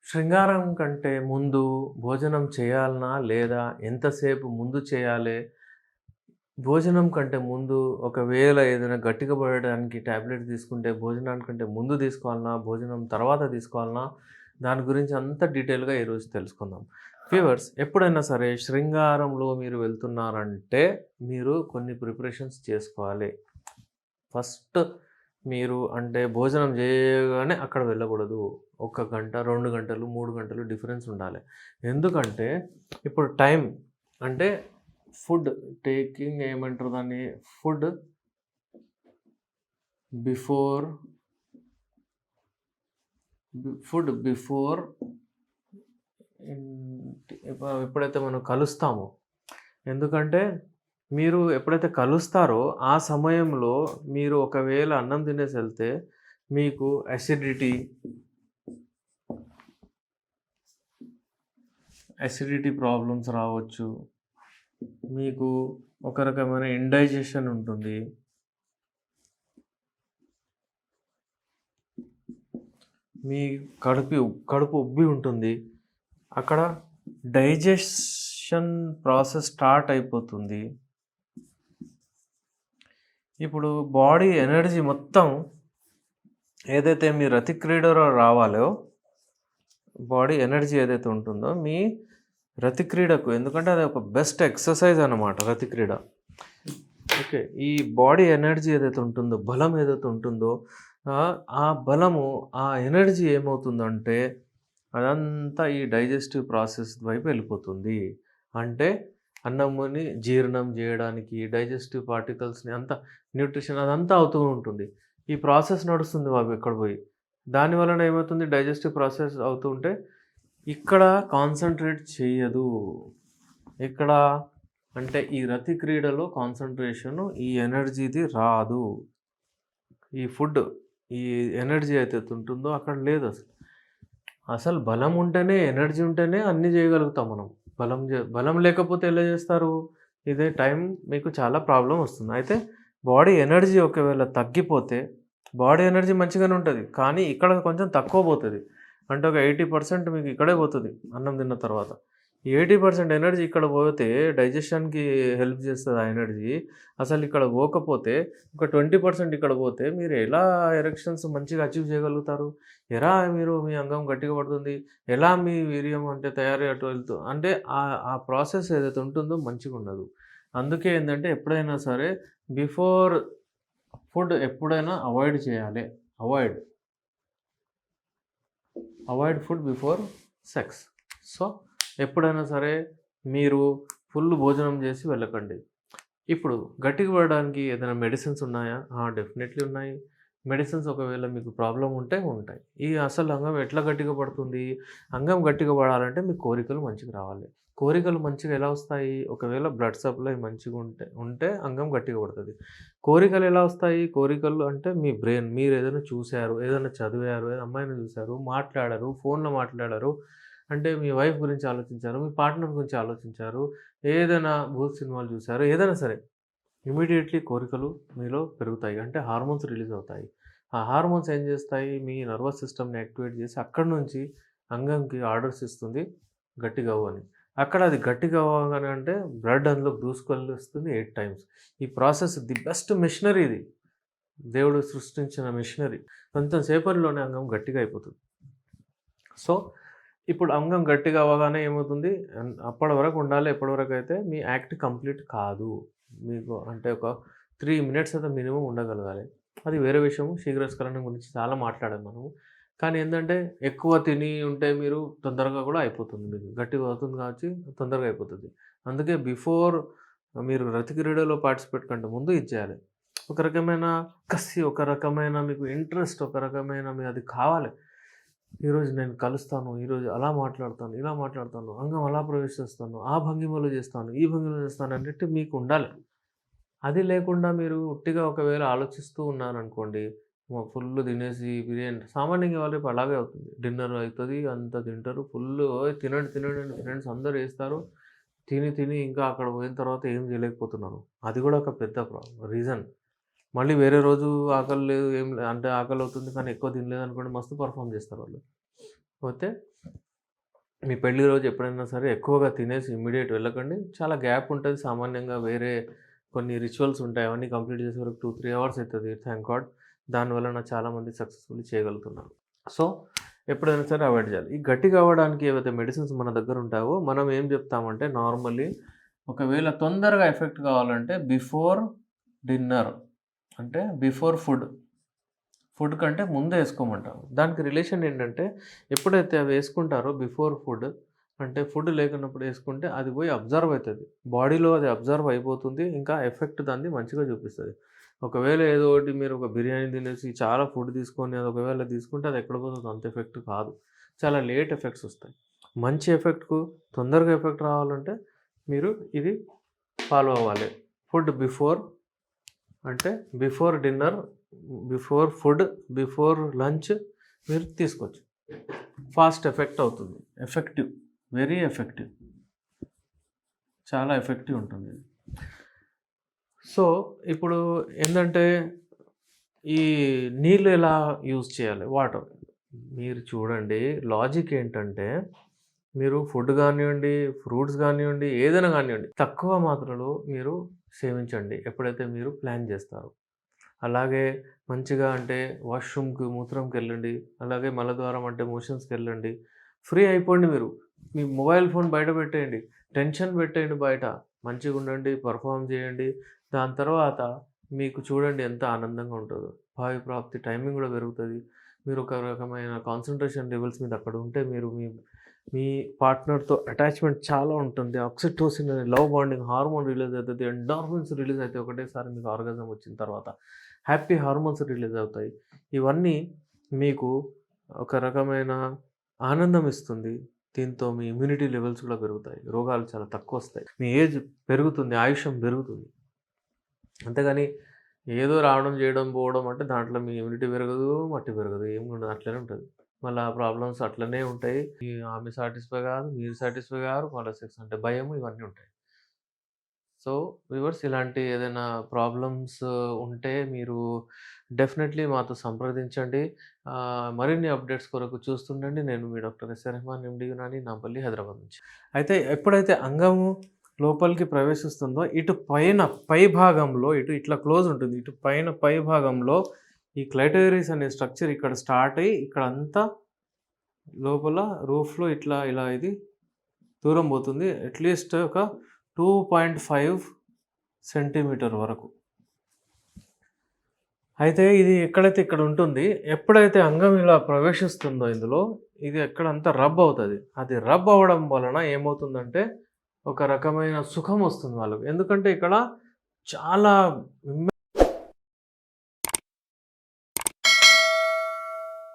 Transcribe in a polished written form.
శృంగారం కంటే ముందు భోజనం చేయాలనా? లేదా ఎంతసేపు ముందు చేయాలే? భోజనం కంటే ముందు ఒకవేళ ఏదైనా గట్టిగా పడడానికి టాబ్లెట్ తీసుకుంటే భోజనానికంటే ముందు తీసుకోవాలనా? భోజనం తర్వాత తీసుకోవాలనా? దాని గురించి అంతా డీటెయిల్‌గా ఈరోజు తెలుసుకుందాం. వ్యూవర్స్, ఎప్పుడైనా సరే శృంగారంలో మీరు వెళ్తున్నారంటే మీరు కొన్ని ప్రిపరేషన్స్ చేసుకోవాలి. ఫస్ట్ మీరు అంటే భోజనం చేయగానే అక్కడ వెళ్ళకూడదు. 1 గంట, 2 గంటలు, 3 గంటలు డిఫరెన్స్ ఉండాలి. ఎందుకంటే ఇప్పుడు టైం అంటే ఫుడ్ టేకింగ్ ఏమంటారు దాన్ని? ఫుడ్ బిఫోర్ ఫుడ్ బిఫోర్ ఎప్పుడైతే మనం కలుస్తామో, ఎందుకంటే మీరు ఎప్పుడైతే కలుస్తారో ఆ సమయంలో మీరు ఒకవేళ అన్నం తినేసి వెళ్తే మీకు అసిడిటీ ప్రాబ్లమ్స్ రావచ్చు. మీకు ఒక రకమైన ఇండైజెషన్ ఉంటుంది. మీ కడుపు ఉబ్బి ఉంటుంది. అక్కడ డైజెషన్ ప్రాసెస్ స్టార్ట్ అయిపోతుంది. ఇప్పుడు బాడీ ఎనర్జీ మొత్తం ఏదైతే మీ రతి క్రీడలో రావాలో, బాడీ ఎనర్జీ ఏదైతే ఉంటుందో మీ రతి క్రీడకు, ఎందుకంటే అది ఒక బెస్ట్ ఎక్సర్సైజ్ అన్నమాట రతి క్రీడ. ఓకే, ఈ బాడీ ఎనర్జీ ఏదైతే ఉంటుందో, బలం ఏదైతే ఉంటుందో, ఆ బలము, ఆ ఎనర్జీ ఏమవుతుందంటే అదంతా ఈ డైజెస్టివ్ ప్రాసెస్ వైపు వెళ్ళిపోతుంది. అంటే అన్నముని జీర్ణం చేయడానికి డైజెస్టివ్ పార్టికల్స్‌ని అంతా న్యూట్రిషన్ అదంతా అవుతూ ఉంటుంది. ఈ ప్రాసెస్ నడుస్తుంది అవి ఎక్కడ పోయి. దాని వలన ఏమవుతుంది, డైజెస్టివ్ ప్రాసెస్ అవుతూ ఉంటే ఇక్కడ కాన్సంట్రేట్ చేయదు. ఇక్కడ అంటే ఈ రతి క్రీడలో కాన్సంట్రేషను ఈ ఎనర్జీది రాదు. ఈ ఫుడ్, ఈ ఎనర్జీ అయితే ఉంటుందో అక్కడ లేదు అసలు. అసలు బలం ఉంటేనే, ఎనర్జీ ఉంటేనే అన్నీ చేయగలుగుతాం మనం. బలం లేకపోతే ఎలా చేస్తారు? ఇదే టైం మీకు చాలా ప్రాబ్లమ్ వస్తుంది. అయితే బాడీ ఎనర్జీ ఒకవేళ తగ్గిపోతే, బాడీ ఎనర్జీ మంచిగానే ఉంటది. కానీ ఇక్కడ కొంచెం తక్కువ పోతది. అంటే ఒక 80% మీకు ఇక్కడే పోతది అన్నం తిన్న తర్వాత. ఈ 80% ఎనర్జీ ఇక్కడ పోతే డైజెషన్‌కి హెల్ప్ చేస్తది ఆ ఎనర్జీ. అసలు ఇక్కడ పోకపోతే ఒక 20% ఇక్కడ పోతే మీరు ఎలా ఎరెక్షన్స్ మంచిగా అచీవ్ చేయగలుగుతారు? ఎలా మీరు మీ అంగం గట్టిగా పడుతుంది? ఎలా మీ వీర్యం అంటే తయారై అటు వెళ్తూ అంటే ఆ ప్రాసెస్ ఏదైతే ఉంటుందో మంచిగుండదు. అందుకే ఏందంటే ఎప్పుడైనా సరే బిఫోర్ ఫుడ్ ఎప్పుడైనా అవాయిడ్ చేయాలి. Avoid food before sex. So, ఎప్పుడైనా సరే మీరు ఫుల్ భోజనం చేసి వెళ్ళకండి. ఇప్పుడు గట్టిగా పడడానికి ఏదైనా మెడిసిన్స్ ఉన్నాయా? డెఫినెట్‌లీ ఉన్నాయి. మెడిసిన్స్ ఒకవేళ మీకు ప్రాబ్లమ్ ఉంటే ఉంటాయి. ఈ అసలు అంగం ఎట్లా గట్టిగా పడుతుంది? అంగం గట్టిగా పడాలంటే మీ కోరికలు మంచిగా రావాలి. కోరికలు మంచిగా ఎలా వస్తాయి? ఒకవేళ బ్లడ్ సప్లై మంచిగా ఉంటే అంగం గట్టిగా పడతది. కోరికలు ఎలా వస్తాయి? కోరికలు అంటే మీ బ్రెయిన్, మీరు ఏదైనా చూసారు, ఏదైనా చదివారు, ఏదైనా అమ్మాయిని చూసారు, మాట్లాడారు, ఫోన్‌లో మాట్లాడారు, అంటే మీ వైఫ్ గురించి ఆలోచించారు, మీ పార్ట్నర్ గురించి ఆలోచించారు, ఏదైనా భూత్ సినిమాలు చూసారు, ఏదైనా సరే ఇమ్మీడియేట్‌లీ కోరికలు మీలో పెరుగుతాయి. అంటే హార్మోన్స్ రిలీజ్ అవుతాయి. ఆ హార్మోన్స్ ఏం చేస్తాయి? మీ నర్వస్ సిస్టమ్‌ని యాక్టివేట్ చేసి అక్కడి నుంచి అంగంకి ఆర్డర్స్ ఇస్తుంది గట్టిగా అవ్వు అని. అక్కడ అది గట్టిగా అవ్వగానే అంటే బ్లడ్ అందులోకి దూసుకెళ్ళొస్తుంది 8 టైమ్స్. ఈ ప్రాసెస్ ది బెస్ట్ మిషనరీ ఇది. దేవుడు సృష్టించిన మిషనరీ. కొంచెం సేపటిలోనే అంగం గట్టిగా అయిపోతుంది. సో, ఇప్పుడు అంగం గట్టిగా అవ్వగానే ఏమవుతుంది? అప్పటి వరకు ఉండాలి. ఎప్పటివరకైతే మీ యాక్ట్ కంప్లీట్ కాదు. మీకు అంటే ఒక 3 మినిట్స్ అయితే మినిమమ్ ఉండగలగాలి. అది వేరే విషయం. శీఘ్రస్ఖలనం గురించి చాలా మాట్లాడాం మనము. కానీ ఏందంటే ఎక్కువ తిని ఉంటే మీరు తొందరగా కూడా అయిపోతుంది మీకు. గట్టిగా అవుతుంది కావచ్చు, తొందరగా అయిపోతుంది. అందుకే బిఫోర్ మీరు రతి క్రీడలో పార్టిసిపేట్ కంటే ముందు ఇది చేయాలి. ఒక రకమైన కసి, ఒక రకమైన మీకు ఇంట్రెస్ట్, ఒక రకమైన అది కావాలి. ఈరోజు నేను కలుస్తాను, ఈరోజు అలా మాట్లాడతాను, ఇలా మాట్లాడతాను, అంగం అలా ప్రవేశిస్తాను, ఆ భంగిమలో చేస్తాను, ఈ భంగిమలో చేస్తాను అన్నట్టు మీకు ఉండాలి. అది లేకుండా మీరు ఉట్టిగా ఒకవేళ ఆలోచిస్తూ ఉన్నారనుకోండి, ఫుల్లు తినేసి బిర్యానీ సామాన్యంగా ఇవాళ రేపు అలాగే అవుతుంది. డిన్నర్ అయితది, అంతా తింటారు, ఫుల్లు తినండి, తినండి అని ఫ్రెండ్స్ అందరూ ఏస్తారు. తిని ఇంకా అక్కడ పోయిన తర్వాత ఏం చేయలేకపోతున్నారు. అది కూడా ఒక పెద్ద రీజన్. మళ్ళీ వేరే రోజు ఆకలి లేదు, ఏం అంటే ఆకలవుతుంది కానీ ఎక్కువ తినలేదనుకోండి మస్తు పెర్ఫార్మ్ చేస్తారు వాళ్ళు. పోతే మీ పెళ్లి రోజు ఎప్పుడైనా సరే ఎక్కువగా తినేసి ఇమ్మీడియేట్ వెళ్ళకండి. చాలా గ్యాప్ ఉంటది. సామాన్యంగా వేరే కొన్ని రిచువల్స్ ఉంటాయి. అవన్నీ కంప్లీట్ చేసే వరకు 2, 3 అవర్స్ అయితది. Thank God. దానివలన చాలామంది సక్సెస్‌ఫుల్లీ చేయగలుగుతున్నారు. సో, ఎప్పుడైనా సరే అవాయిడ్ చేయాలి. ఈ గట్టిగా అవ్వడానికి ఏవైతే మెడిసిన్స్ మన దగ్గర ఉంటాయో మనం ఏం చెప్తామంటే నార్మల్లీ ఒకవేళ తొందరగా ఎఫెక్ట్ కావాలంటే బిఫోర్ డిన్నర్ అంటే బిఫోర్ ఫుడ్ కంటే ముందే ఏసుకోమంటారు. దానికి రిలేషన్ ఏంటంటే, ఎప్పుడైతే అవి ఏసుకుంటారో బిఫోర్ ఫుడ్ అంటే ఫుడ్ లేకున్నప్పుడు ఏసుకుంటే అది పోయి అబ్జర్వ్ అయితది. బాడీలో అది అబ్జర్వ్ అయిపోతుంది. ఇంకా ఎఫెక్ట్ దాన్ని మంచిగా చూపిస్తది. ఒకవేళ ఏదో ఒకటి మీరు ఒక బిర్యానీ తినేసి చాలా ఫుడ్ తీసుకొని అది ఒకవేళ తీసుకుంటే అది ఎక్కడ పోతుంది అంత ఎఫెక్ట్ కాదు. చాలా లేట్ ఎఫెక్ట్స్ వస్తాయి. మంచి ఎఫెక్ట్‌కు తొందరగా ఎఫెక్ట్ రావాలంటే మీరు ఇది ఫాలో అవ్వాలి. ఫుడ్ బిఫోర్ అంటే before dinner, before food, before lunch మీరు తీసుకోవచ్చు. ఫాస్ట్ ఎఫెక్ట్ అవుతుంది. Effective, very effective. చాలా ఎఫెక్టివ్ ఉంటుంది. సో, ఇప్పుడు ఏందంటే ఈ నీళ్ళు ఎలా యూజ్ చేయాలి? వాటర్. మీరు చూడండి లాజిక్ ఏంటంటే మీరు ఫుడ్ గానివ్వండి, ఫ్రూట్స్ గానివ్వండి, ఏదైనా గానివ్వండి తక్కువ మాత్రలో మీరు సేవించండి ఎప్పుడైతే మీరు ప్లాన్ చేస్తారో. అలాగే మంచిగా అంటే వాష్‌రూమ్‌కి, మూత్రంకెళ్ళండి. అలాగే మలద్వారం అంటే మోషన్స్‌కెళ్ళండి. ఫ్రీ అయిపోండి మీరు. మీ మొబైల్ ఫోన్ బయట పెట్టేయండి. టెన్షన్ పెట్టేయండి బయట. మంచిగుండండి, పెర్ఫార్మ్ చేయండి. దాని తర్వాత మీకు చూడండి ఎంత ఆనందంగా ఉంటదో. భావి ప్రాప్తి టైమింగ్ గూడా పెరుగుతది. మీరు ఒక రకమైన కాన్సంట్రేషన్ లెవెల్స్ మీద అక్కడ ఉంటే మీరు మీ మీ పార్ట్నర్‌తో అటాచ్‌మెంట్ చాలా ఉంటుంది. ఆక్సిటోసిన్ అనే లవ్ బాండింగ్ హార్మోన్ రిలీజ్ అవుతది. ఎండార్ఫిన్స్ రిలీజ్ అయితాయి ఒకటేసారి మీకు ఆర్గాజం వచ్చిన తర్వాత. హ్యాపీ హార్మోన్స్ రిలీజ్ అవుతాయి. ఇవన్నీ మీకు ఒక రకమైన ఆనందం ఇస్తుంది. దీంతో మీ ఇమ్యూనిటీ లెవెల్స్ కూడా పెరుగుతాయి. రోగాలు చాలా తక్కువొస్తాయి. మీ ఏజ్ పెరుగుతుంది. ఆయుష్యం పెరుగుతుంది. అంతేగాని ఏదో రావడం, చేయడం, పోవడం అంటే దాంట్లో మీ ఇమ్యూనిటీ పెరగదు, మట్టి పెరగదు. ఏమి ఉండదు. అట్లనే ఉంటది. మళ్ళా ప్రాబ్లమ్స్ అట్లనే ఉంటాయి. ఆమె సాటిస్ఫై కాదు, మీరు సాటిస్ఫై కారు. మళ్ళా సెక్స్ అంటే భయము ఇవన్నీ ఉంటాయి. సో, వ్యూవర్స్ ఇలాంటి ఏదైనా ప్రాబ్లమ్స్ ఉంటే మీరు డెఫినెట్‌లీ మాతో సంప్రదించండి. మరిన్ని అప్డేట్స్ కొరకు చూస్తుండండి. నేను మీ డాక్టర్ ఎస్. రెహమాన్ ఎండి యునాని, నాంపల్లి, హైదరాబాద్ నుంచి. అయితే ఎప్పుడైతే అంగము లోపలికి ప్రవేశిస్తుందో ఇటు పైన పై భాగంలో ఇటు ఇట్లా క్లోజ్ ఉంటుంది. ఇటు పైన పై భాగంలో ఈ క్లైటోరిస్ అనే స్ట్రక్చర్ ఇక్కడ స్టార్ట్ అయ్యి ఇక్కడంతా లోపల రూఫ్‌లో ఇట్లా ఇలా ఇది దూరం పోతుంది. అట్‌లీస్ట్ ఒక 2.5 సెంటీమీటర్ వరకు. అయితే ఇది ఎక్కడైతే ఇక్కడ ఉంటుంది. ఎప్పుడైతే అంగం ఇలా ప్రవేశిస్తుందో ఇందులో ఇది ఎక్కడంతా రబ్ అవుతది. అది రబ్ అవ్వడం వలన ఏమవుతుందంటే ఒక రకమైన సుఖం వస్తుంది వాళ్ళకి. ఎందుకంటే ఇక్కడ చాలా